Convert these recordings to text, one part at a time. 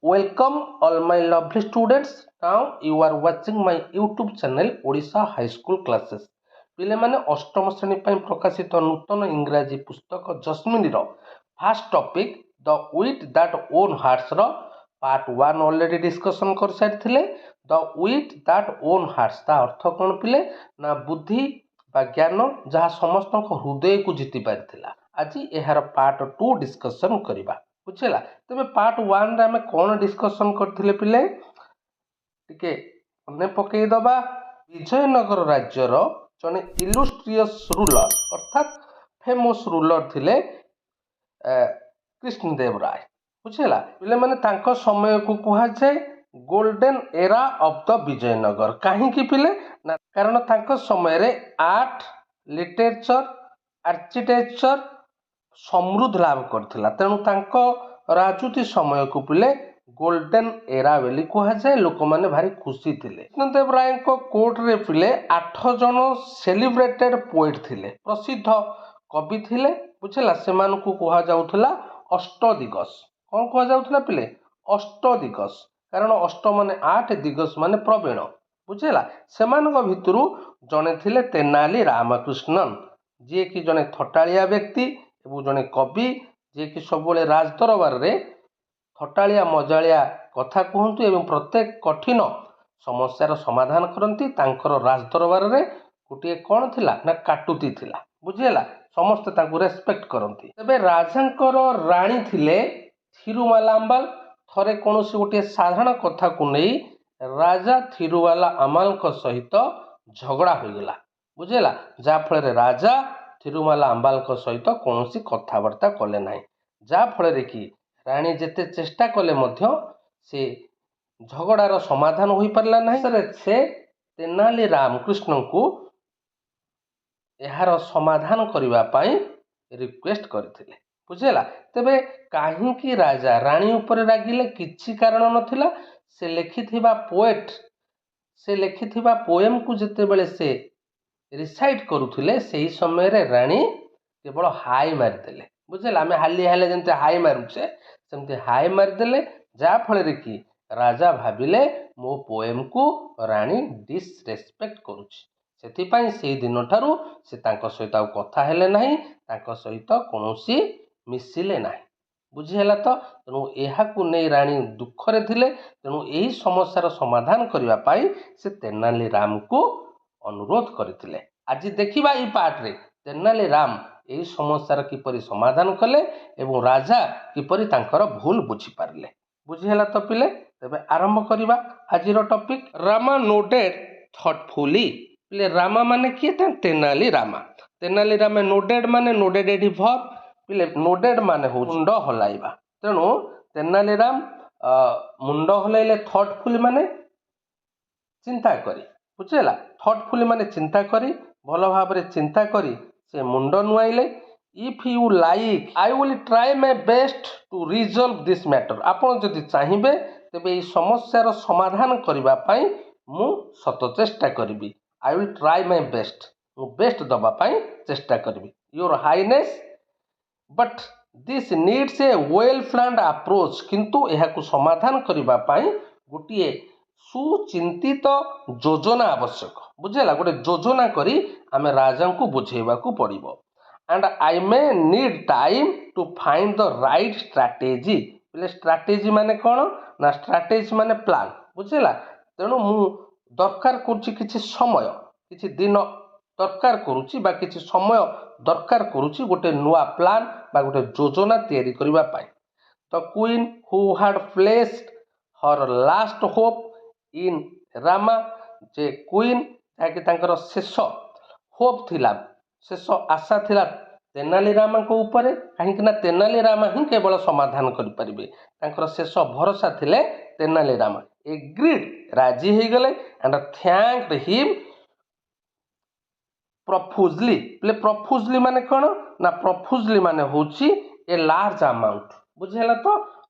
Welcome all my lovely students. Now you are watching my YouTube channel Odisha High School Classes. ପିଲାମାନେ ଅଷ୍ଟମ ଶ୍ରେଣୀ ପାଇଁ ପ୍ରକାଶିତ ନୂତନ ଇଂରାଜୀ ପୁସ୍ତକ ଜସ୍ମିନର first topic the wit that won ହାର୍ଟସର ପାର୍ଟ 1 ଅଲରେଡ଼ି ଡିସ୍କସନ୍ କରିସାରିଥିଲେ। The wit that won hearts ତା ଅର୍ଥ କ'ଣ ପିଲେ ନା ବୁଦ୍ଧି ବା ଜ୍ଞାନ ଯାହା ସମସ୍ତଙ୍କ ହୃଦୟକୁ ଜିତି ପାରିଥିଲା। ଆଜି ଏହାର ପାର୍ଟ 2 ଡିସ୍କସନ୍ କରିବା। ବୁଝିଲା, ତେବେ ପାର୍ଟ 1 ରେ ଆମେ କ'ଣ ଡିସ୍କସନ୍ କରିଥିଲେ ପିଲେ ଟିକେ ମନେ ପକେଇଦବା। ବିଜୟନଗର ରାଜ୍ୟର ଜଣେ ଇଲୁଷ୍ଟ୍ରିୟସ୍ ରୁଲର ଅର୍ଥାତ୍ ଫେମସ୍ ରୁଲର ଥିଲେ କୃଷ୍ଣଦେବ ରାୟ। ବୁଝିଲା ପିଲାମାନେ, ତାଙ୍କ ସମୟକୁ କୁହାଯାଏ ଗୋଲ୍ଡେନ ଏରା ଅଫ୍ ଦ ବିଜୟନଗର। କାହିଁକି ପିଲେ ନା କାରଣ ତାଙ୍କ ସମୟରେ ଆର୍ଟ, ଲିଟରେଚର, ଆର୍କିଟେକ୍ଚର ସମୃଦ୍ଧ ଲାଭ କରିଥିଲା। ତେଣୁ ତାଙ୍କ ରାଜୁତି ସମୟକୁ ପିଲେ ଗୋଲ୍ଡେନ ଏରା ବୋଲି କୁହାଯାଏ। ଲୋକମାନେ ଭାରି ଖୁସି ଥିଲେ। କୃଷ୍ଣଦେବ ରାୟଙ୍କ କୋର୍ଟରେ ପିଲେ 8 ଜଣ ସେଲିବ୍ରେଟେଡ୍ ପୋଏଟ୍ ଥିଲେ, ପ୍ରସିଦ୍ଧ କବି ଥିଲେ। ବୁଝିଲା, ସେମାନଙ୍କୁ କୁହାଯାଉଥିଲା ଅଷ୍ଟଦିଗସ। କ'ଣ କୁହାଯାଉଥିଲା ପିଲେ? ଅଷ୍ଟଦିଗସ। କାରଣ ଅଷ୍ଟ ମାନେ 8, ଦିଗସ ମାନେ ପ୍ରବୀଣ। ବୁଝିଲା, ସେମାନଙ୍କ ଭିତରୁ ଜଣେ ଥିଲେ ତେନାଲି ରାମକୃଷ୍ଣନ, ଯିଏକି ଜଣେ ଥଟାଳିଆ ବ୍ୟକ୍ତି ଏବଂ ଜଣେ କବି, ଯିଏକି ସବୁବେଳେ ରାଜଦରବାରରେ ଥଟାଳିଆ ମଜାଳିଆ କଥା କୁହନ୍ତି ଏବଂ ପ୍ରତ୍ୟେକ କଠିନ ସମସ୍ୟାର ସମାଧାନ କରନ୍ତି। ତାଙ୍କର ରାଜଦରବାରରେ ଗୋଟିଏ କ'ଣ ଥିଲା ନା କାଟୁତି ଥିଲା। ବୁଝିହେଲା, ସମସ୍ତେ ତାଙ୍କୁ ରେସ୍ପେକ୍ଟ କରନ୍ତି। ତେବେ ରାଜାଙ୍କର ରାଣୀ ଥିଲେ ଥିରୁମାଲା ଆମ୍ବାଲ। ଥରେ କୌଣସି ଗୋଟିଏ ସାଧାରଣ କଥାକୁ ନେଇ ରାଜା ଥିରୁମାଲା ଆମ୍ବାଲଙ୍କ ସହିତ ଝଗଡ଼ା ହୋଇଗଲା। ବୁଝିହେଲା, ଯାହାଫଳରେ ରାଜା ଥିରୁମାଲା ଆମ୍ବାଲଙ୍କ ସହିତ କୌଣସି କଥାବାର୍ତ୍ତା କଲେ ନାହିଁ। ଯାହାଫଳରେ କି ରାଣୀ ଯେତେ ଚେଷ୍ଟା କଲେ ମଧ୍ୟ ସେ ଝଗଡ଼ାର ସମାଧାନ ହୋଇପାରିଲା ନାହିଁ। ସେ ତେନାଲି ରାମକୃଷ୍ଣଙ୍କୁ ଏହାର ସମାଧାନ କରିବା ପାଇଁ ରିକ୍ୱେଷ୍ଟ କରିଥିଲେ। ବୁଝିହେଲା, ତେବେ କାହିଁକି ରାଜା ରାଣୀ ଉପରେ ରାଗିଲେ? କିଛି କାରଣ ନଥିଲା। ସେ ଲେଖିଥିବା ପୋଏମକୁ ଯେତେବେଳେ ସେ ରିସାଇଟ୍ କରୁଥିଲେ ସେହି ସମୟରେ ରାଣୀ କେବଳ ହାଇ ମାରିଦେଲେ। ବୁଝିହେଲା, ଆମେ ହାଲିଆ ହେଲେ ଯେମିତି ହାଇ ମାରୁଛେ ସେମିତି ହାଇ ମାରିଦେଲେ। ଯାହାଫଳରେ କି ରାଜା ଭାବିଲେ ମୋ ପୋଏମକୁ ରାଣୀ ଡିସରେସ୍ପେକ୍ଟ କରୁଛି। ସେଥିପାଇଁ ସେଇ ଦିନଠାରୁ ସେ ତାଙ୍କ ସହିତ ଆଉ କଥା ହେଲେ ନାହିଁ, ତାଙ୍କ ସହିତ କୌଣସି ମିଶିଲେ ନାହିଁ। ବୁଝିହେଲା ତ? ତେଣୁ ଏହାକୁ ନେଇ ରାଣୀ ଦୁଃଖରେ ଥିଲେ। ତେଣୁ ଏହି ସମସ୍ୟାର ସମାଧାନ କରିବା ପାଇଁ ସେ ତେନାଲି ରାମକୁ ଅନୁରୋଧ କରିଥିଲେ। ଆଜି ଦେଖିବା ଏହି ପାର୍ଟରେ ତେନାଲି ରାମ ଏହି ସମସ୍ୟାର କିପରି ସମାଧାନ କଲେ ଏବଂ ରାଜା କିପରି ତାଙ୍କର ଭୁଲ ବୁଝିପାରିଲେ। ବୁଝିହେଲା ତ ପିଲେ? ତେବେ ଆରମ୍ଭ କରିବା ଆଜିର ଟପିକ୍। ରାମା ନୋଡେଡ୍ ଥଟ୍ଫୁଲି। ପିଲେ ରାମା ମାନେ କିଏ? ତେନାଲି ରାମା। ତେନାଲି ରାମା ନୋଡେଡ୍ ମାନେ ନୋଡେଡ୍ ଏଠି ଭର୍ବ। ପିଲେ ନୋଡେଡ୍ ମାନେ ହେଉଛି ମୁଣ୍ଡ ହଲାଇବା। ତେଣୁ ତେନାଲି ରାମ ମୁଣ୍ଡ ହଲାଇଲେ। ଥଟ୍ଫୁଲି ମାନେ ଚିନ୍ତା କରି। ବୁଝିହେଲା, ଥଟ୍ଫୁଲି ମାନେ ଚିନ୍ତା କରି, ଭଲ ଭାବରେ ଚିନ୍ତା କରି ସେ ମୁଣ୍ଡ ନୁଆଇଲେ। If you like I will try my best to resolve this matter. ଆପଣ ଯଦି ଚାହିଁବେ ତେବେ ଏହି ସମସ୍ୟାର ସମାଧାନ କରିବା ପାଇଁ ମୁଁ ସତ ଚେଷ୍ଟା କରିବି। I will try my best, ମୁଁ ବେଷ୍ଟ ଦେବା ପାଇଁ ଚେଷ୍ଟା କରିବି। Your highness but this needs a well planned approach. କିନ୍ତୁ ଏହାକୁ ସମାଧାନ କରିବା ପାଇଁ ଗୋଟିଏ ସୁଚିନ୍ତିତ ଯୋଜନା ଆବଶ୍ୟକ। ବୁଝିହେଲା, ଗୋଟେ ଯୋଜନା କରି ଆମେ ରାଜାଙ୍କୁ ବୁଝେଇବାକୁ ପଡ଼ିବ। And I May need time to find the right strategy. ବୋଲେ ଷ୍ଟ୍ରାଟେଜି ମାନେ କ'ଣ ନା ଷ୍ଟ୍ରାଟେଜି ମାନେ ପ୍ଲାନ୍। ବୁଝିହେଲା, ତେଣୁ ମୁଁ ଦରକାର କରୁଛି କିଛି ସମୟ, କିଛି ଦିନ ଦରକାର କରୁଛି ବା କିଛି ସମୟ ଦରକାର କରୁଛି ଗୋଟେ ନୂଆ ପ୍ଲାନ୍ ବା ଗୋଟେ ଯୋଜନା ତିଆରି କରିବା ପାଇଁ। The queen who had placed her last hope in Rama. ଯେ କୁଇନ୍ ଯାହାକି ତାଙ୍କର ଶେଷ ହୋପ୍ ଥିଲା, ଶେଷ ଆଶା ଥିଲା ତେନାଲି ରାମାଙ୍କ ଉପରେ। କାହିଁକି ନା ତେନାଲି ରାମା ହିଁ କେବଳ ସମାଧାନ କରିପାରିବେ। ତାଙ୍କର ଶେଷ ଭରସା ଥିଲେ ତେନାଲି ରାମା। ଏଗ୍ରିଡ୍ ରାଜି ହେଇଗଲେ। ଆଣ୍ଡ ଥ୍ୟାଙ୍କଡ ହିମ୍ ପ୍ରଫୁଜଲି। ପ୍ରଫୁଜଲି ମାନେ କ'ଣ ନା ପ୍ରଫୁଜଲି ମାନେ ହେଉଛି ଏ ଲାର୍ଜ ଆମାଉଣ୍ଟ। ବୁଝିହେଲା ତ?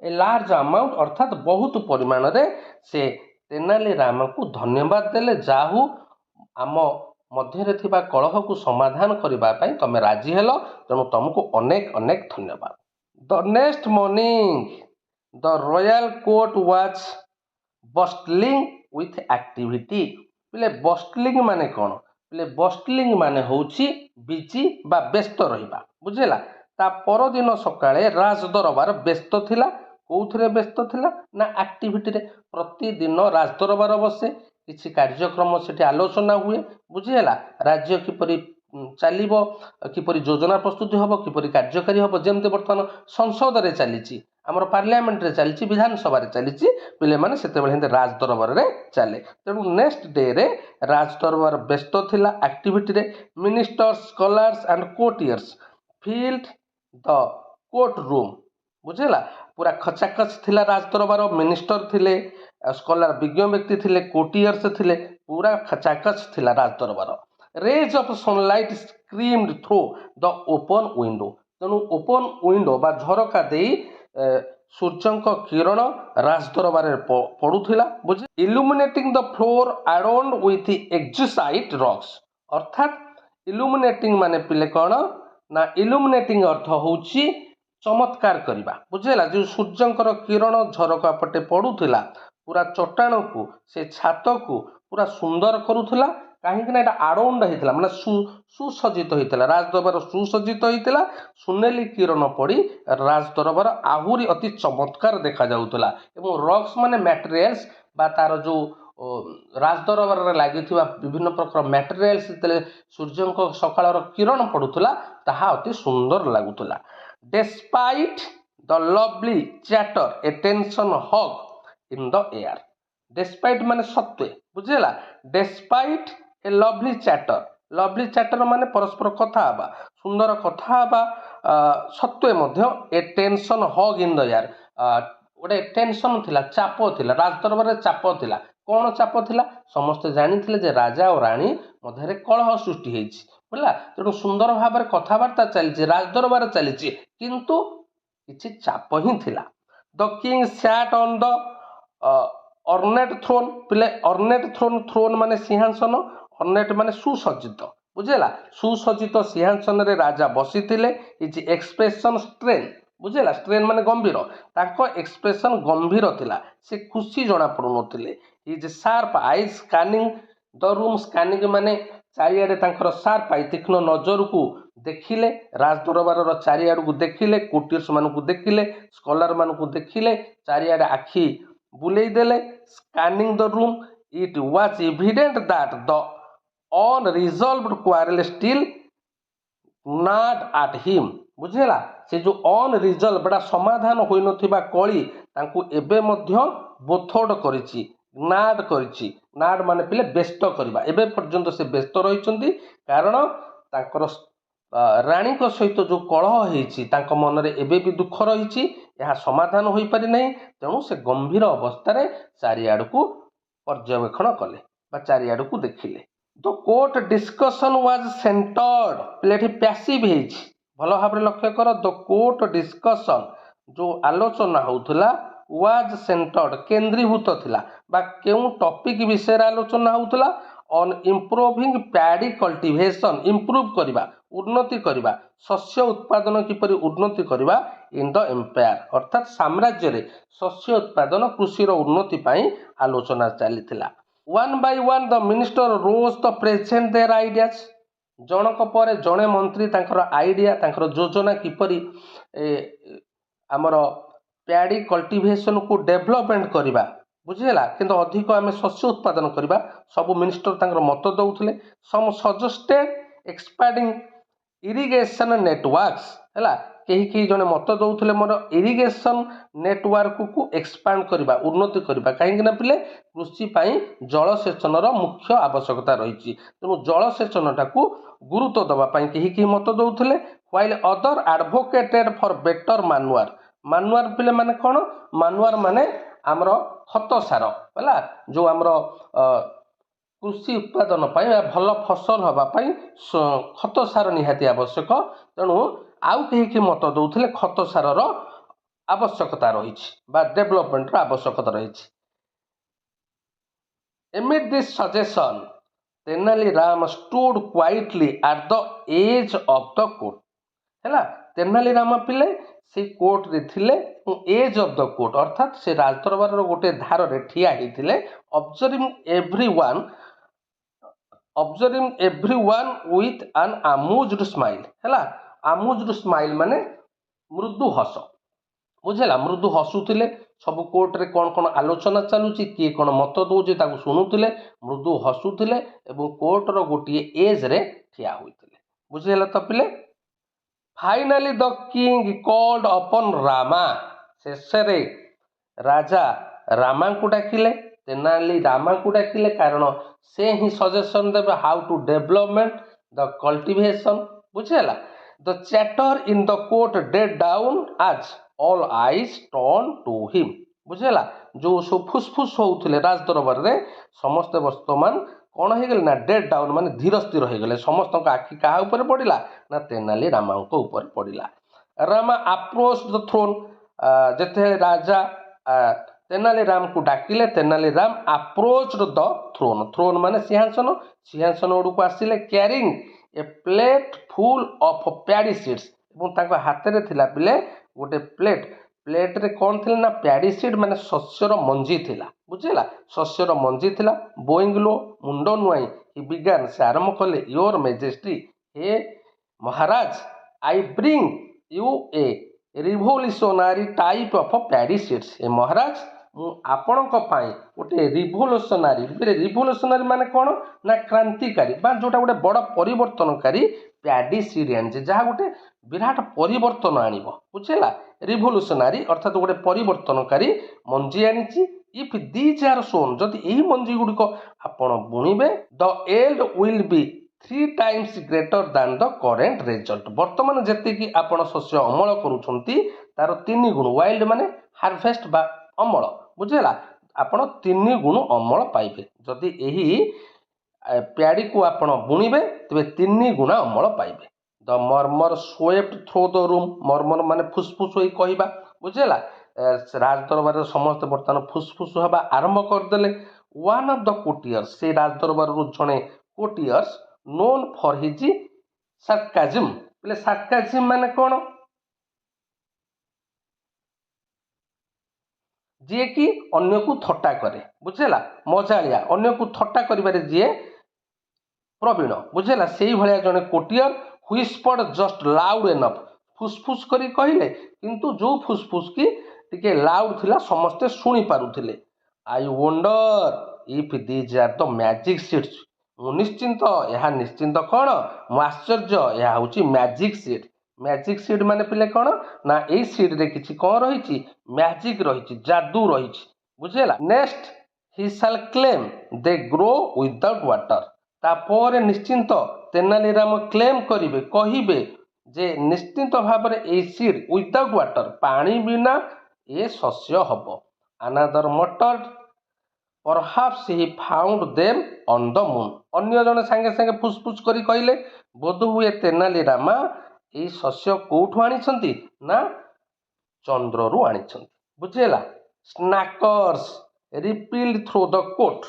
ଏ ଲାର୍ଜ ଆମାଉଣ୍ଟ ଅର୍ଥାତ୍ ବହୁତ ପରିମାଣରେ ସେ ତେନାଲି ରାମକୁ ଧନ୍ୟବାଦ ଦେଲେ। ଯାହା ହଉ ଆମ ମଧ୍ୟରେ ଥିବା କଳହକୁ ସମାଧାନ କରିବା ପାଇଁ ତମେ ରାଜି ହେଲ, ତେଣୁ ତମକୁ ଅନେକ ଅନେକ ଧନ୍ୟବାଦ। The next morning the royal court was bustling with activity. ବୋଲେ ବଷ୍ଟଲିଂ ମାନେ କ'ଣ? ବୋଲେ ବଷ୍ଟଲିଂ ମାନେ ହେଉଛି ବିଜି ବା ବ୍ୟସ୍ତ ରହିବା, ବୁଝିଲା। ତା ପରଦିନ ସକାଳେ ରାଜ ଦରବାର ବ୍ୟସ୍ତ ଥିଲା। କୋଉଥିରେ ବ୍ୟସ୍ତ ଥିଲା? ନା ଆକ୍ଟିଭିଟିରେ। ପ୍ରତିଦିନ ରାଜ ଦରବାର ବସେ, କିଛି କାର୍ଯ୍ୟକ୍ରମ ସେଠି ଆଲୋଚନା ହୁଏ, ବୁଝିହେଲା। ରାଜ୍ୟ କିପରି ଚାଲିବ, କିପରି ଯୋଜନା ପ୍ରସ୍ତୁତି ହେବ, କିପରି କାର୍ଯ୍ୟକାରୀ ହେବ। ଯେମିତି ବର୍ତ୍ତମାନ ସଂସଦରେ ଚାଲିଛି, ଆମର ପାର୍ଲିଆମେଣ୍ଟରେ ଚାଲିଛି, ବିଧାନସଭାରେ ଚାଲିଛି, ପିଲାମାନେ ସେତେବେଳେ ଏମିତି ରାଜ ଦରବାରରେ ଚାଲେ। ତେଣୁ ନେକ୍ସଟ ଡେରେ ରାଜ ଦରବାର ବ୍ୟସ୍ତ ଥିଲା ଆକ୍ଟିଭିଟିରେ। Ministers, scholars and courtiers filled the court room, ବୁଝିଲା। ପୁରା ଖଚାଖଚ ଥିଲା ରାଜ ଦରବାର। ମିନିଷ୍ଟର ଥିଲେ, ସ୍କଲାର ବିଜ୍ଞ ବ୍ୟକ୍ତି ଥିଲେ, କୋର୍ଟିୟର୍ସ ଥିଲେ, ପୁରା ଖଚାଖଚ ଥିଲା ରାଜ ଦରବାର। Rays of sunlight streamed through the open window. ତେଣୁ ଓପନ ୱିଣ୍ଡୋ ବା ଝରକା ଦେଇ ସୂର୍ଯ୍ୟଙ୍କ କିରଣ ରାଜ ଦରବାରରେ ପଡୁଥିଲା, ବୁଝି। Illuminating the floor adorned with exquisite rugs. ଅର୍ଥାତ୍ ଇଲୁମିନେଟିଂ ମାନେ ପିଲେ କ'ଣ? ନା ଇଲୁମିନେଟିଂ ଅର୍ଥ ହେଉଛି ଚମତ୍କାର କରିବା, ବୁଝିଲା। ଯେଉଁ ସୂର୍ଯ୍ୟଙ୍କର କିରଣ ଝରକା ପଟେ ପଡୁଥିଲା, ପୁରା ଚଟାଣକୁ, ସେ ଛାତକୁ ପୁରା ସୁନ୍ଦର କରୁଥିଲା। କାହିଁକି ନା ଏଇଟା ଆଡର୍ନଡ ହେଇଥିଲା, ମାନେ ସୁସଜ୍ଜିତ ହେଇଥିଲା। ରାଜ ଦରବାର ସୁସଜ୍ଜିତ ହେଇଥିଲା। ସୁନେଲି କିରଣ ପଡ଼ି ରାଜ ଦରବାର ଆହୁରି ଅତି ଚମତ୍କାର ଦେଖାଯାଉଥିଲା। ଏବଂ ରକ୍ସ ମାନେ ମ୍ୟାଟେରିଆଲ୍ସ ବା ତାର ଯେଉଁ ରାଜ ଦରବାରରେ ଲାଗିଥିବା ବିଭିନ୍ନ ପ୍ରକାର ମ୍ୟାଟେରିଆଲ୍ସ ଯେତେବେଳେ ସୂର୍ଯ୍ୟଙ୍କ ସକାଳର କିରଣ ପଡୁଥିଲା, ତାହା ଅତି ସୁନ୍ଦର ଲାଗୁଥିଲା। Despite the lovely chatter a tension hung in the air. Despite ମାନେ ସତ୍ତ୍ୱେ, ବୁଝିଲା। ଡେସ୍ପାଇଟ୍ ଏ ଲଭଲି ଚ୍ୟାଟର। ଲଭଲି ଚ୍ୟାଟର ମାନେ ପରସ୍ପର କଥା ହେବା, ସୁନ୍ଦର କଥା ହେବା ସତ୍ତ୍ୱେ ମଧ୍ୟ a tension hung in the air, ଗୋଟେ ଟେନସନ୍ ଥିଲା, ଚାପ ଥିଲା। ରାଜ ଦରବାରରେ ଚାପ ଥିଲା। କ'ଣ ଚାପ ଥିଲା? ସମସ୍ତେ ଜାଣିଥିଲେ ଯେ ରାଜା ଓ ରାଣୀ ମଧ୍ୟରେ କଳହ ସୃଷ୍ଟି ହେଇଛି, ବୁଝିଲା। ତେଣୁ ସୁନ୍ଦର ଭାବରେ କଥାବାର୍ତ୍ତା ଚାଲିଛି, ରାଜ ଦରବାର ଚାଲିଛି, କିନ୍ତୁ କିଛି ଚାପ ହିଁ ଥିଲା। The king sat on the ornate throne. ପିଲେ ଅର୍ନେଟ୍ ଥ୍ରୋନ୍ ମାନେ ସିଂହାସନ, ଅର୍ନେଟ୍ ମାନେ ସୁସଜ୍ଜିତ, ବୁଝିଲା। ସୁସଜ୍ଜିତ ସିଂହାସନରେ ରାଜା ବସିଥିଲେ। ଇଜ୍ ଏକ୍ସପ୍ରେସନ୍ ଷ୍ଟ୍ରେନ୍, ବୁଝିଲା। ଷ୍ଟ୍ରେନ୍ ମାନେ ଗମ୍ଭୀର। ତାଙ୍କ ଏକ୍ସପ୍ରେସନ୍ ଗମ୍ଭୀର ଥିଲା, ସେ ଖୁସି ଜଣାପଡ଼ୁନଥିଲେ। His sharp eyes scanning the room. Scanning ମାନେ ଚାରିଆଡ଼େ ତାଙ୍କର ସାର୍ପ ଆଇ, ତୀକ୍ଷ୍ଣ ନଜରକୁ ଦେଖିଲେ, ରାଜ ଦରବାରର ଚାରିଆଡ଼କୁ ଦେଖିଲେ, କୋର୍ଟିୟର୍ସ ମାନଙ୍କୁ ଦେଖିଲେ, ସ୍କଲାର ମାନଙ୍କୁ ଦେଖିଲେ, ଚାରିଆଡ଼େ ଆଖି ବୁଲେଇ ଦେଲେ। Scanning the room, it was evident that the unresolved quarrel still gnawed at him, ବୁଝିଲା। ସେ ଯେଉଁ ଅନରିଜଲ୍ଭ ବା ସମାଧାନ ହୋଇନଥିବା କଳି ତାଙ୍କୁ ଏବେ ମଧ୍ୟ ବୋଥୋଡ କରିଛି, ନାଡ୍ କରିଛି। ନାଡ୍ ମାନେ ପିଲେ ବ୍ୟସ୍ତ କରିବା। ଏବେ ପର୍ଯ୍ୟନ୍ତ ସେ ବ୍ୟସ୍ତ ରହିଛନ୍ତି, କାରଣ ତାଙ୍କର ରାଣୀଙ୍କ ସହିତ ଯେଉଁ କଳହ ହେଇଛି, ତାଙ୍କ ମନରେ ଏବେ ବି ଦୁଃଖ ରହିଛି, ଏହା ସମାଧାନ ହୋଇପାରିନାହିଁ। ତେଣୁ ସେ ଗମ୍ଭୀର ଅବସ୍ଥାରେ ଚାରିଆଡ଼କୁ ପର୍ଯ୍ୟବେକ୍ଷଣ କଲେ ବା ଚାରିଆଡ଼କୁ ଦେଖିଲେ। The court discussion was centred. ପିଲେ ଏଠି ପ୍ୟାସିଭ୍ ହେଇଛି, ଭଲ ଭାବରେ ଲକ୍ଷ୍ୟ କର। ଦ କୋର୍ଟ ଡିସ୍କସନ୍, ଯେଉଁ ଆଲୋଚନା ହେଉଥିଲା, ୱାଜ୍ ସେଣ୍ଟର୍ଡ କେନ୍ଦ୍ରୀଭୂତ ଥିଲା, ବା କେଉଁ ଟପିକ୍ ବିଷୟରେ ଆଲୋଚନା ହେଉଥିଲା? On improving paddy cultivation. Improve କରିବା, ଉନ୍ନତି କରିବା, ଶସ୍ୟ ଉତ୍ପାଦନ କିପରି ଉନ୍ନତି କରିବା ଇନ୍ ଦ ଏମ୍ପାୟାର, ଅର୍ଥାତ୍ ସାମ୍ରାଜ୍ୟରେ ଶସ୍ୟ ଉତ୍ପାଦନ, କୃଷିର ଉନ୍ନତି ପାଇଁ ଆଲୋଚନା ଚାଲିଥିଲା। One by one the minister rose the present their ideas. ଜଣକ ପରେ ଜଣେ ମନ୍ତ୍ରୀ ତାଙ୍କର ଆଇଡ଼ିଆ, ତାଙ୍କର ଯୋଜନା କିପରି ଆମର ପ୍ୟାଡି କଲ୍ଟିଭେସନକୁ ଡେଭଲପମେଣ୍ଟ କରିବା, ବୁଝିହେଲା, କିନ୍ତୁ ଅଧିକ ଆମେ ଶସ୍ୟ ଉତ୍ପାଦନ କରିବା, ସବୁ ମିନିଷ୍ଟର ତାଙ୍କର ମତ ଦେଉଥିଲେ। ସମ୍ ସଜେଷ୍ଟେଡ ଏକ୍ସପାଣ୍ଡିଂ ଇରିଗେସନ୍ ନେଟୱାର୍କସ୍, ହେଲା। କେହି ଜଣେ ମତ ଦେଉଥିଲେ ମୋର ଇରିଗେସନ୍ ନେଟୱାର୍କକୁ ଏକ୍ସପାଣ୍ଡ କରିବା, ଉନ୍ନତି କରିବା। କାହିଁକିନା ପିଲେ କୃଷି ପାଇଁ ଜଳସେଚନର ମୁଖ୍ୟ ଆବଶ୍ୟକତା ରହିଛି। ତେଣୁ ଜଳସେଚନଟାକୁ ଗୁରୁତ୍ୱ ଦେବା ପାଇଁ କେହି ମତ ଦେଉଥିଲେ। While other advocated for better manure. Manure ପିଲେ ମାନେ କ'ଣ? ମାନୁଆର ମାନେ ଆମର ଖତ ସାର, ହେଲା। ଯେଉଁ ଆମର କୃଷି ଉତ୍ପାଦନ ପାଇଁ ବା ଭଲ ଫସଲ ହେବା ପାଇଁ ଖତ ସାର ନିହାତି ଆବଶ୍ୟକ। ତେଣୁ ଆଉ କେହି ମତ ଦେଉଥିଲେ ଖତ ସାରର ଆବଶ୍ୟକତା ରହିଛି ବା ଡେଭଲପମେଣ୍ଟର ଆବଶ୍ୟକତା ରହିଛି। Amid this suggestion Tenali Rama stood quietly at the edge of the court, ହେଲା। ତେନାଲି ରାମ ପିଲେ से कोर्ट रे थिले एज ऑफ द कोर्ट अर्थात से राजदरबार गोटे धार रे ठिया होते observing everyone with an amused smile है अम्यूज्ड स्माइल माने मृदु हस बुझेगा मृदु हसुले सब कोर्ट रे कौन कौन आलोचना चलुची किए कौन मत दौचे शुणुले मृदु हसुले कोर्ट रो गोटे एज रे ठिया होते बुझेगा तो पिले फाइनाली द किंग कॉल्ड अपन रामा शेष राजा रामा को डाकिले तेनाली रामा को डाकिले कारण से ही सजेशन देवे how to development the cultivation बुझेगा the chatter in the court died down as all eyes turned to him बुझेगा जो सब फुसफुस होते राजदरबार रे समस्ते वर्तमान कौन हो गले ना डेड डाउन माने धीर स्थिर हो गले समस्त आखि क्या ऊपर पड़ा ना तेनाली रामा ऊपर पड़ा रामा अप्रोच द थ्रोन जिते राजा तेनाली राम को डाकिले Tenali Rama approached the throne throne माने सिंहासन सिंहासन को आसिले carrying a plate full of paddy seeds हाथ में थिला पिले गोटे प्लेट रे कौन थी ना पैडी सीड माने शस्यर मंजी थिला बुझेगा शस्यर मंजी थिला बोइंग लो मुंड नुआई ही बिगान से आरंभ कले योर मेजेस्टी हे महाराज I bring you a revolutionary type of paddy seeds ए महाराज आपण गोटे रिवोल्यूशनरी माने कौन ना क्रांतिकारी जोटा गोटे बड़ परिवर्तनकारी पैडी सीड आनी जहाँ गोटे विराट परिवर्तन आण बुझेगा रिवोल्यूशनरी अर्थात गोटे परिवर्तनकारी मंजी आनी इफ दीज आर सोन जदि यही मंजी गुड़िक आपण बुणवे the yield will be 3 times greater than the current result वर्तमान जी आपण शस्य अमल करुँच तार 3 गुण वाइल्ड माने हार्वेस्ट बा अमल बुझेगा आपण 3 गुण अमल पाइबे जदि यही पैडी को आपण बुणवे तेरे 3 गुण अमल पाइबे the murmur swept through the room murmur माने फुसफुस होई कहबा बुझेगा राजदरबार समस्त बर्तमान फुसफुस हवा आरंभ करदे वन ऑफ द कोटियर्स से राजदरबार जड़े कोटियर्स नोन फॉर हिज सार्काजिम बोले सार्काजिम माने कौन जी कि अन्य को थट्टा करे बुझेगा मजालिया अन्य को थट्टा करिबारे जी प्रवीण बुझेगा से भाया जड़े कोटियर व्हिस्पर्ड जस्ट लाउड एनफ फुसफुस करी कहले किंतु जो फुसफुस की टिके लाउड थिला समस्ते शुणी पारुथिले I wonder if these are the magic seeds निश्चिंत यह निश्चिंत कौन मो आश्चर्य यह हूँ मैजिक सीड माने पिले कौन ना यही सीड रे किछि कौन रही मैजिक रही जादू रही बुझेगा next he shall claim they grow without water तापर निश्चिंत तेनालीराम क्लेम करिवे कहिबे जे निश्चिंत भाव में यही सीड विदाउट वाटर पानी बिना ये शस्य हब अनादर मटर परहाप्स he found them on the moon अन्य जने संगे संगे फुसफुस करी कहले बोध हुए तेनाली रामा यही शस्य कोठू आनी ना चंद्र रु आनी बुझेगा स्नाकर्स रिपील्ड थ्रू द कोट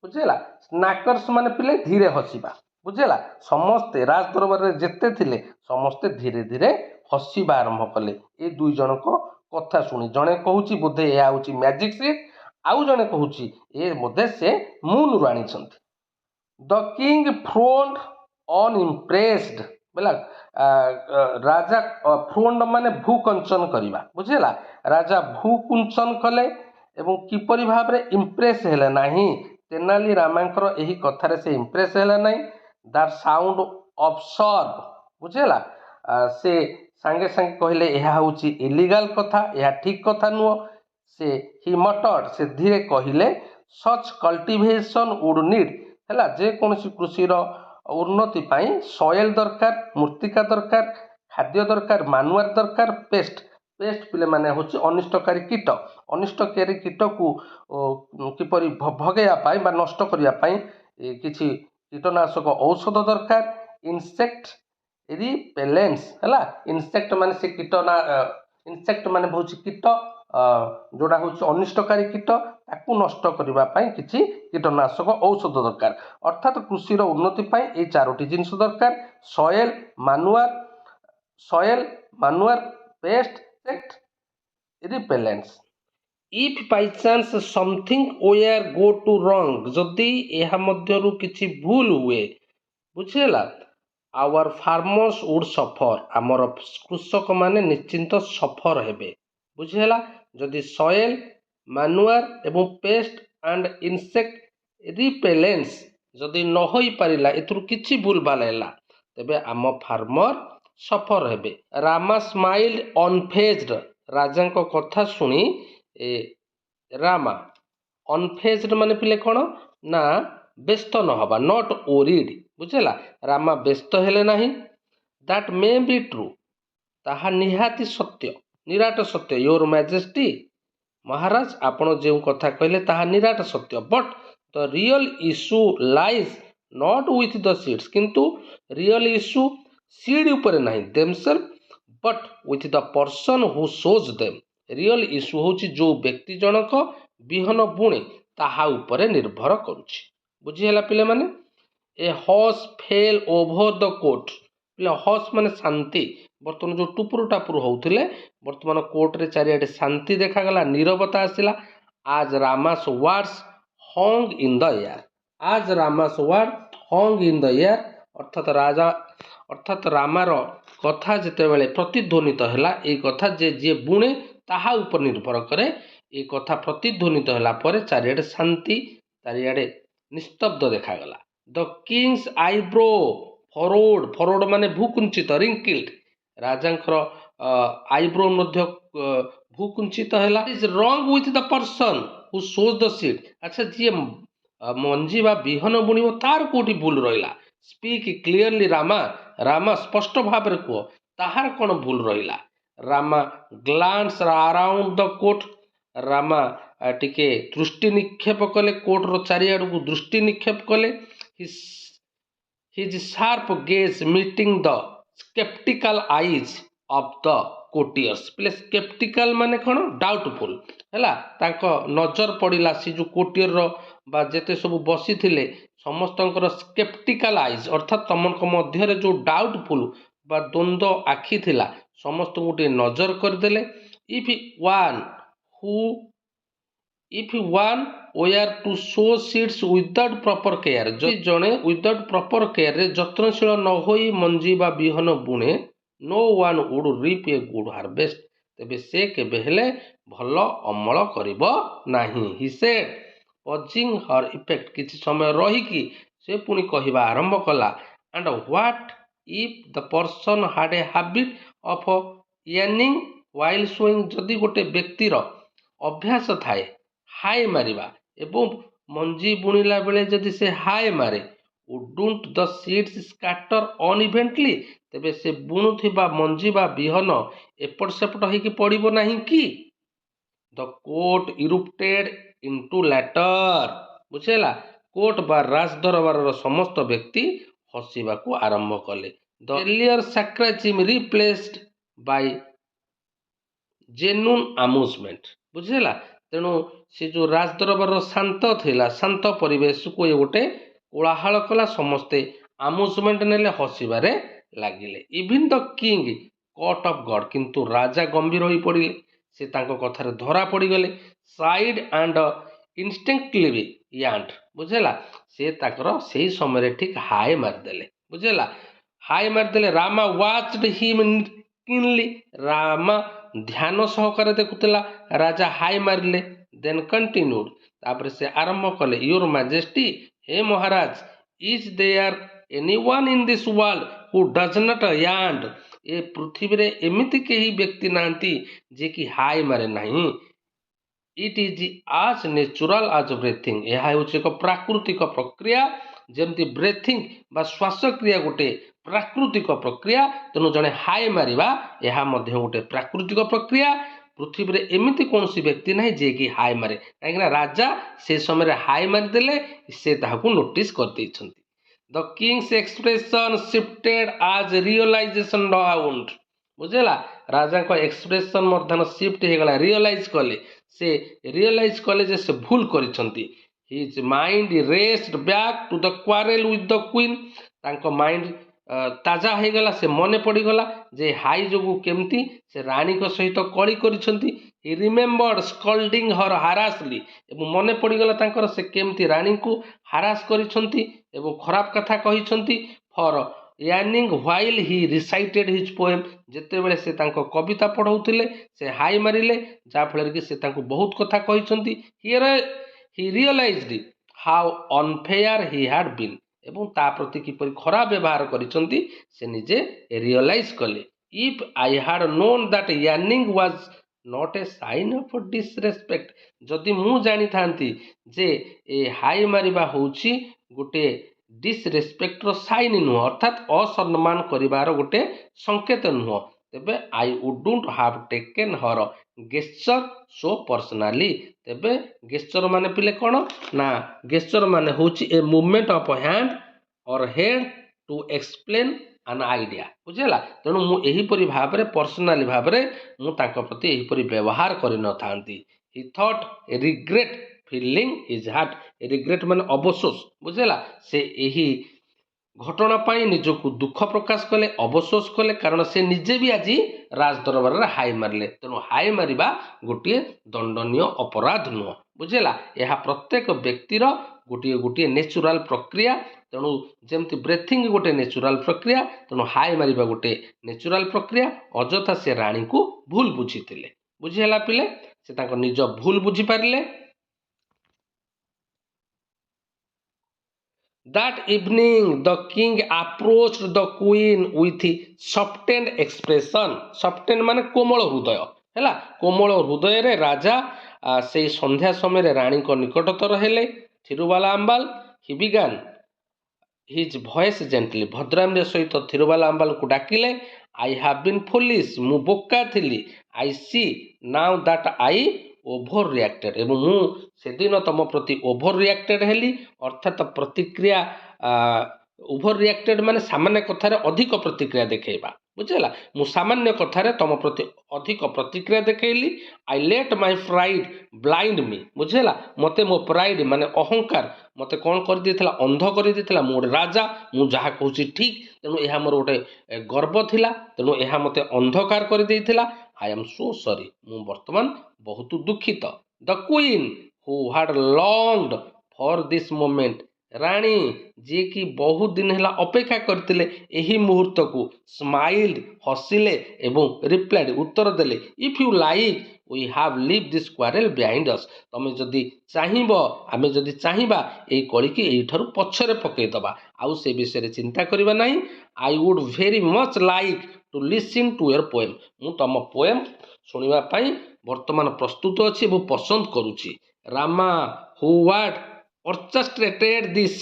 बुझेगा स्नाकर्स माने पिले धीरे हसीबा बुझेगा समस्ते राजदरबार जेते थिले समस्ते धीरे धीरे हसीबा आरंभ कले ये दुई जन को कथा शुणी जड़े कहूँ बोधे यह हूँ मैजिक सीड आउ जड़े कहूँ ये बोधे से मून रु आनी द किंग फ्रोन्ड अनइम्प्रेस्ड बोला राजा फ्रोन्ड माने भूकंचन करवा बुझेगा राजा भूकुंचन कले एवं किपरि भाव में इम्प्रेस हेले नाही तेनाली रामांकर यही कथार से इम्प्रेस हेले नाही दैट साउंड ऑब्सर्व बुझेगा से सांगे सांगे कहले यह हूँ इलीगल कथा यह ठीक कथा नुह से ही मटर्ड से धीरे कहले सच कल्टिवेशन वुड नीड है जे कौन कृषि उन्नति सॉइल दरकार मृत्तिका दरकार खाद्य दरकार मानुआर दरकार पेस्ट पिले माने हूँ अनिष्टकारी कीट को किपरि भगैया बा नष्ट करने किछि कीटनाशक औषध दरकार इनसेक्ट रिपेलेंस है इनसेक्ट माने से कीटना इनसेक्ट माने हूँ कीट जोड़ा हूँ अनिष्टकारी कीट ताकू नष्ट करने किसी कीटनाशक औषध दरकार अर्थात कृषि उन्नति ये 4टी जिनस दरकार soil manure pest insect repellents. If by chance something were go to wrong, ଯଦି ଏହା ମଧ୍ୟରୁ କିଛି ଭୁଲ ହୁଏ, ବୁଝିହେଲା, our farmers would suffer, ଆମର କୃଷକମାନେ ନିଶ୍ଚିନ୍ତ ସଫର ହେବେ, ବୁଝିହେଲା। ଯଦି soil, manure ଏବଂ pest and insect repellents ଯଦି ନ ହୋଇପାରିଲା, ଏଥିରୁ କିଛି ଭୁଲ ଭାଲ ହେଲା, ତେବେ ଆମ ଫାର୍ମର ସଫର ହେବେ। ରାମା ସ୍ମାଇଲ୍ଡ ଅନଫେଜ୍ଡ, ରାଜାଙ୍କ କଥା ଶୁଣି ରାମା, ଅନଫେଜ୍ଡ ମାନେ ପିଲେ କ'ଣ ନା ବ୍ୟସ୍ତ ନ ହେବା, ନଟ୍ ଓରିଡ୍, ବୁଝିଲା। ରାମା ବ୍ୟସ୍ତ ହେଲେ ନାହିଁ। ଦ୍ୟାଟ୍ ମେ ବି ଟ୍ରୁ, ତାହା ନିହାତି ସତ୍ୟ, ନିରାଟ ସତ୍ୟ। ୟୋର ମ୍ୟାଜେଷ୍ଟି, ମହାରାଜ ଆପଣ ଯେଉଁ କଥା କହିଲେ ତାହା ନିରାଟ ସତ୍ୟ। But the real issue lies not with the seeds, କିନ୍ତୁ ରିଅଲ ଇସ୍ୟୁ ସିଡ୍ ଉପରେ ନାହିଁ, themselves, but with the person who sows them. Real issue ହେଉଛି ଯେଉଁ ବ୍ୟକ୍ତି ଜଣକ ବିହନ ବୁଣେ ତାହା ଉପରେ ନିର୍ଭର କରୁଛି, ବୁଝିହେଲା ପିଲାମାନେ। ଏ ହସ୍ ଫେଲ୍ ଓଭର ଦ କୋର୍ଟ, ପିଲା ହସ୍ ମାନେ ଶାନ୍ତି। ବର୍ତ୍ତମାନ ଯେଉଁ ଟୁପୁରୁ ଟାପୁରୁ ହେଉଥିଲେ, ବର୍ତ୍ତମାନ କୋର୍ଟରେ ଚାରିଆଡ଼େ ଶାନ୍ତି ଦେଖାଗଲା, ନୀରବତା ଆସିଲା। As Rama's words hung in the air, as Rama's word hung in the air, ଅର୍ଥାତ୍ ରାମାର କଥା ଯେତେବେଳେ ପ୍ରତିଧ୍ୱନିତ ହେଲା, ଏଇ କଥା ଯେ ଯିଏ ବୁଣେ ତାହା ଉପରେ ନିର୍ଭର କରେ, ଏ କଥା ପ୍ରତିଧ୍ୱନିତ ହେଲା ପରେ ଚାରିଆଡ଼େ ଶାନ୍ତି, ଚାରିଆଡ଼େ ନିସ୍ତବ୍ଧ ଦେଖାଗଲା। ଦ କିଙ୍ଗସ୍ ଆଇବ୍ରୋ ଫରୋଡ୍, ଫରୋଡ୍ ମାନେ ଭୂକୁଞ୍ଚିତ, ରିଙ୍କିଲ୍ଡ, ରାଜାଙ୍କର ଆଇବ୍ରୋ ମଧ୍ୟ ଭୂକୁଞ୍ଚିତ ହେଲା। ଇଜ୍ ରଙ୍ଗ with the person who shows the seed, ଆଚ୍ଛା ଯିଏ ମଞ୍ଜି ବା ବିହନ ବୁଣିବ ତାର କେଉଁଠି ଭୁଲ ରହିଲା? ସ୍ପିକ୍ କ୍ଲିୟରଲି ରାମା, ରାମା ସ୍ପଷ୍ଟ ଭାବରେ କୁହ, ତାହାର କ'ଣ ଭୁଲ ରହିଲା? Rama glanced around the court, Rama ଟିକେ ଦୃଷ୍ଟି ନିକ୍ଷେପ କଲେ, କୋର୍ଟର ଚାରିଆଡ଼କୁ ଦୃଷ୍ଟି ନିକ୍ଷେପ କଲେ। His sharp gaze meeting the sceptical eyes of the courtiers, ପିଲେ ସ୍କେପ୍ଟିକାଲ ମାନେ କ'ଣ? ଡାଉଟଫୁଲ, ହେଲା। ତାଙ୍କ ନଜର ପଡ଼ିଲା ସେ ଯେଉଁ କୋର୍ଟିୟରର ବା ଯେତେ ସବୁ ବସିଥିଲେ ସମସ୍ତଙ୍କର ସ୍କେପ୍ଟିକାଲ ଆଇଜ୍, ଅର୍ଥାତ୍ ତମଙ୍କ ମଧ୍ୟରେ ଯେଉଁ ଡାଉଟଫୁଲ ବା ଦ୍ୱନ୍ଦ୍ୱ ଆଖି ଥିଲା ସମସ୍ତଙ୍କୁ ଟିକେ ନଜର କରିଦେଲେ। If one were to sow seeds without proper care, ଯଦି ଜଣେ ୱିଦାଉଟ୍ ପ୍ରପର କେୟାରରେ ଯତ୍ନଶୀଳ ନ ହୋଇ ମଞ୍ଜି ବା ବିହନ ବୁଣେ, ନୋ ୱାନ୍ ଉଡ୍ ରିପ୍ ଏ ଗୁଡ୍ ହାର୍ଭେଷ୍ଟ, ତେବେ ସେ କେବେ ହେଲେ ଭଲ ଅମଳ କରିବ ନାହିଁ। ହି ସେଡ୍, ପଜିଂ ହର୍ ଇଫେକ୍ଟ, କିଛି ସମୟ ରହିକି ସେ ପୁଣି କହିବା ଆରମ୍ଭ କଲା। And what if the person had a habit of ୟାର୍ନିଂ ହ୍ୱାଇଲ୍ ସୋଇଂ, ଯଦି ଗୋଟେ ବ୍ୟକ୍ତିର ଅଭ୍ୟାସ ଥାଏ ହାଏ ମାରିବା ଏବଂ ମଞ୍ଜି ବୁଣିଲା ବେଳେ ଯଦି ସେ ହାଏ ମାରେ, ଉଡୁଣ୍ଟ ଦ ସିଡ୍ସ ସ୍କାଟର ଅନଇଭେଣ୍ଟଲି, ତେବେ ସେ ବୁଣୁଥିବା ମଞ୍ଜି ବା ବିହନ ଏପଟ ସେପଟ ହେଇକି ପଡ଼ିବ ନାହିଁ କି? ଦ କୋର୍ଟ ଇରୁପ୍ଟେଡ୍ ଇଣ୍ଟୁ ଲାଟର, ବୁଝିହେଲା। କୋର୍ଟ ବା ରାଜଦରବାରର ସମସ୍ତ ବ୍ୟକ୍ତି ହସିବାକୁ ଆରମ୍ଭ କଲେ। ଦ ଏଲିୟର ସାର୍କାଜିମ୍ ରିପ୍ଲେସ୍ଡ ବାଇ ଜେନ୍ୟୁନ୍ ଆମ୍ୟୁଜମେଣ୍ଟ, ବୁଝିହେଲା। ତେଣୁ ସେ ଯେଉଁ ରାଜଦରବାରର ଶାନ୍ତ ଥିଲା, ଶାନ୍ତ ପରିବେଶକୁ ଏ ଗୋଟେ କୋଳାହଳ କଲା, ସମସ୍ତେ ଆମ୍ୟୁଜମେଣ୍ଟ ନେଲେ, ହସିବାରେ ଲାଗିଲେ। Even the king cut of God, କିନ୍ତୁ ରାଜା ଗମ୍ଭୀର ହୋଇ ପଡ଼ିଲେ, ସେ ତାଙ୍କ କଥାରେ ଧରା ପଡ଼ିଗଲେ। ସାଇଡ୍ ଆଣ୍ଡ ଇନଷ୍ଟିଙ୍କ୍ଟିଭଲି ୟାଣ୍ଟ, ବୁଝିହେଲା। ସେ ତାଙ୍କର ସେଇ ସମୟରେ ଠିକ୍ ହାଏ ମାରିଦେଲେ, ବୁଝିହେଲା, ହାଏ ମାରିଦେଲେ। ରାମା ୱାଚ୍ଡ ହିମ୍ କିନ୍ଲି, ରାମା ଧ୍ୟାନ ସହକାରେ ଦେଖୁଥିଲା ରାଜା ହାଏ ମାରିଲେ। ଦେନ୍ କଣ୍ଟିନ୍ୟୁଡ୍, ତାପରେ ସେ ଆରମ୍ଭ କଲେ। ୟୋର ମ୍ୟାଜେଷ୍ଟି, ହେ ମହାରାଜ, is there anyone in this world who does not yawn, ଏ ପୃଥିବୀରେ ଏମିତି କେହି ବ୍ୟକ୍ତି ନାହାନ୍ତି ଯିଏକି ହାଏ ମାରେ ନାହିଁ। It is as natural as breathing, ଏହା ହେଉଛି ଏକ ପ୍ରାକୃତିକ ପ୍ରକ୍ରିୟା, ଯେମିତି ବ୍ରେଥିଂ ବା ଶ୍ୱାସକ୍ରିୟା ଗୋଟେ ପ୍ରାକୃତିକ ପ୍ରକ୍ରିୟା, ତେଣୁ ଜଣେ ହାଏ ମାରିବା ଏହା ମଧ୍ୟ ଗୋଟେ ପ୍ରାକୃତିକ ପ୍ରକ୍ରିୟା। ପୃଥିବୀରେ ଏମିତି କୌଣସି ବ୍ୟକ୍ତି ନାହିଁ ଯିଏକି ହାଏ ମାରେ, କାହିଁକିନା ରାଜା ସେ ସମୟରେ ହାଏ ମାରିଦେଲେ, ସେ ତାହାକୁ ନୋଟିସ୍ କରିଦେଇଛନ୍ତି। ଦ କିଙ୍ଗସ୍ ଏକ୍ସପ୍ରେସନ୍ ସିଫ୍ଟେଡ୍ ଆଜ୍ ରିଅଲାଇଜେସନ୍ ଡାଉନ୍ଡ, ବୁଝିହେଲା। ରାଜାଙ୍କ ଏକ୍ସପ୍ରେସନ୍ ମଧ୍ୟ ସିଫ୍ଟ ହେଇଗଲା, ରିଅଲାଇଜ୍ କଲେ, ସେ ରିଅଲାଇଜ୍ କଲେ ଯେ ସେ ଭୁଲ କରିଛନ୍ତି। His mind raced back to the quarrel with the queen, ତାଙ୍କ ମାଇଣ୍ଡ ताजा हो गला से मन पड़गला जे हाई जो केमती से रानी को सहित कली करिसंती ही रिमेम्बर्ड स्कल्डिंग हर हारासली एवं मन पड़गला तांकर से केमती रानी को हारास करिसंती एवं खराब कथा कहिसंती for yawning while he recited his poem जेते बेले से तांको कविता पढ़ौतिले से हाई मारिले जा फल कि से तांको बहुत कथा कहिसंती here he realised how unfair he had been एवं ता प्रति किपरि खराब व्यवहार करिसंती से निजे रियलाइज कले if I had known that yawning was not a sign of disrespect जदि मु जानी थांती जे ए हाई मारिबा होउची गोटे डिसरेस्पेक्टर साइन नुह अर्थात असम्मान करिवार गोटे संकेत नुह तेबे I wouldn't have taken her gesture so personally तेबे गेस्चर माने पिले कौन ना गेस्चर माने होची ए मूवमेंट ऑफ हैंड और हेड टू एक्सप्लेन आन आइडिया बुझेला तेणु मु एहीपरि भाबरे पर्सनाली भाबरे मु तांको प्रति एहीपरि व्यवहार करि न थांती he thought regret filling his heart regret माने अवसोस बुझेला से एही घटना पाई निजको दुख प्रकाश कले अवशोष कले कारण से निजे भी आज राज दरबार रे हाई मारले तेणु हाई मारिबा गोटे दंडनीय अपराध नुह बुझेला यह प्रत्येक व्यक्तिर गोटे गोटे नेचुराल प्रक्रिया तेणु जमती ब्रेथिंग गोटे नेचुराल प्रक्रिया तेणु हाई मारिबा गोटे नेचुराल प्रक्रिया अजथा से रानी को भूल बुझीतिले बुझीला पिले से ताको निज भूल बुझी पारिले That evening, the king approached the queen with softened expression. Softened माने कोमल हृदय हैला कोमल हृदय रे राजा से संध्या समय रे रानी को निकटतर हेले थिरुबाला आंबाल he began his voice gently भद्राम सहित थिरुबाला आंबाल को डाकिले I have been foolish मु बोका थिली I see now that I over reacted एवं मु सेदिन तम प्रति ओभर रिएक्टेड हेली अर्थात प्रतिक्रिया ओभर रिएक्टेड माने सामान्य कथार अधिक प्रतिक्रिया देखैबा बुझेला मु सामान्य कथार तम प्रति अधिक प्रतिक्रिया देखैली I let my pride blind me बुझेला मते मो प्राइड माने अहंकार मते कौन कर देथिला अंध कर देथिला मो राजा मु जहा कहूची ठीक तेणु यह मोर गोटे गर्व थिला तेणु यह मते अंधकार कर देथिला आई एम सो सॉरी मु वर्तमान बहुत दुखित the queen who had longed for this moment रानी जी की बहुत दिन है अपेक्षा करते यही मुहूर्त को स्माइल्ड हसिले एवं रिप्लाइड उत्तर देले if you like we have leave this quarrel behind us तमें जदि चाहिब आमे जदि चाहिबा ए कली की एठारु पछरे पकई दबा आउ से विषय चिंता करबा नहीं I would very much like to listen to your poem मु तम पोएम सुनिबा पई वर्तमान प्रस्तुत अच्छी वो पसंद करुच्ची Rama who what orchestrated this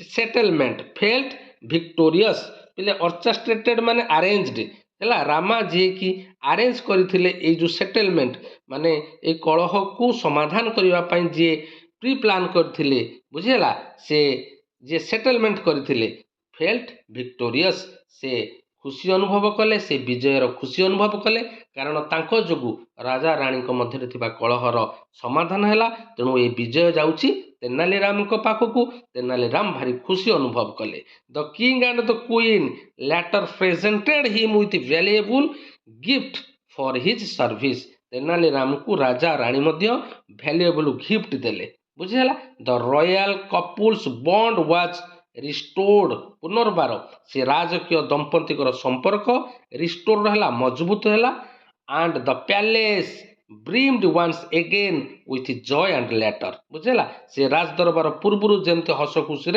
settlement felt victorious पिले orchestrated माने arranged हैला रामा जी की अरेंज करथिले ए जो सेटलमेंट माने ए कलह को समाधान करबा पई जे प्री प्लान करथिले बुझेला से जे सेटलमेंट करथिले फेल्ट विक्टोरियस से खुशी अनुभव कले से विजयर खुशी अनुभव कले कारण तांको जोगु राजा रानी को मध्य थिबा कलहर समाधान हैला तेणु ए विजय जाउची तेनालीराम को पाखकु तेनालीराम भारी खुशी अनुभव कले the king and the queen later presented him with valuable gift for his service Tenaliram को राजा रानी मध्य वैल्यूएबल गिफ्ट देले बुझेला the royal couple's bond was restored पुनर्बार से राजकीय दंपति संपर्क रिस्टोर है मजबूत है and the palace beamed once again with joy and laughter बुझेला से राज दरबार पूर्व जमती हस खुशी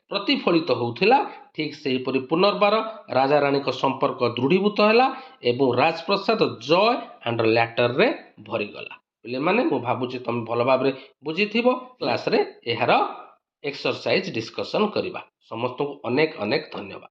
प्रतिफलित होउथिला ठीक से परि पुनर्बार राजा रानी को संपर्क दृढ़ीभूत है एवं राजप्रसाद जॉय एंड लेटर रे भरीगला बोले माने मु भाबुची तुम भल भाव बुझी क्लास रे एहार एक्सरसाइज डिस्कशन करवा समस्त को अनेक अनेक धन्यवाद।